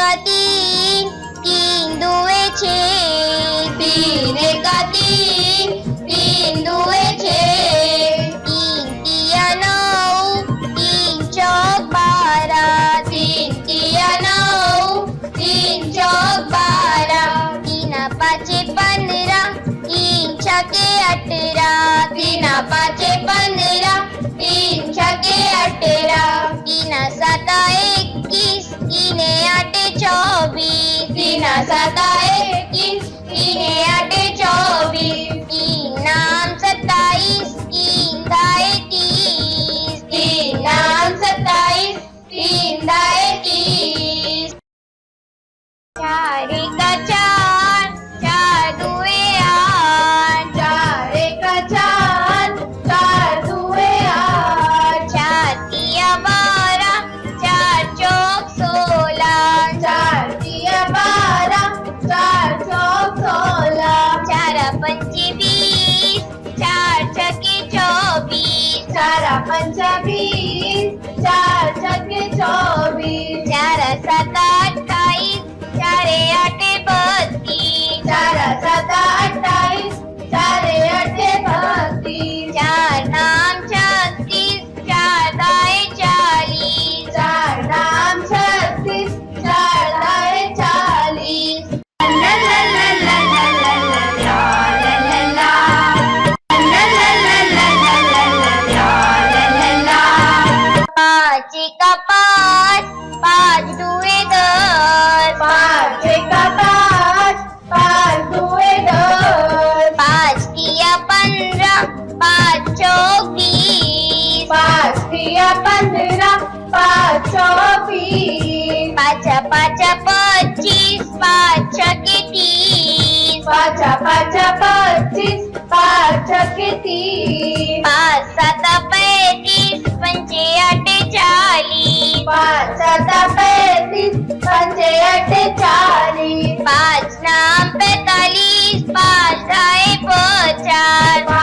का तीन, तीन दुए छः, तीन का तीन, तीन दुए छः, तीन तिया नौ, तीन चौक बारह, तीन तिया नौ, तीन चौक बारह, तीन पाँचे 15, तीन छके 18, तीन पाँचे 15, तीन छके 18, तीन साता 21, तीन आठे 24, तीन साता 21, तीन आठे 24, तीन नाम 27, तीन दाए 30, तीन नाम 27, तीन दाए 30, चार एका चार, चार दुए आठ, चार एका चार, चार दुए आठ, चार तिया 12, चार चौक 16, चार तिया 12, चार चौक 16, चार पंचे 20, चार छके 24, चार पंचा 20, चार छके 24, चार साता 28, चार आठे 32, चार साता 28, चार आठे 32, चार नाम 36, चार दाए 40, चार नाम 36, चार दाए 40, ला ला ला ला ला ला ला ला ला ला, ला ला ला ला ला ला ला ला ला, पाँच एका पाँच, पाँच दुए 10, पाँच एका पाँच, पाँच दुए 10, पाँच तिया 15, पाँच चौक 20, पाँच तिया 15, पाँच चौक 20, पाँच पाँच 25, पाँच छके 30, पाँच पाँच 25, पाँच छके 30, पाँच साता 35, पंचे आठे 40, पाँच साता 35, पंचे आठे 40, पाँच नाम 45, पाँच दाए 50,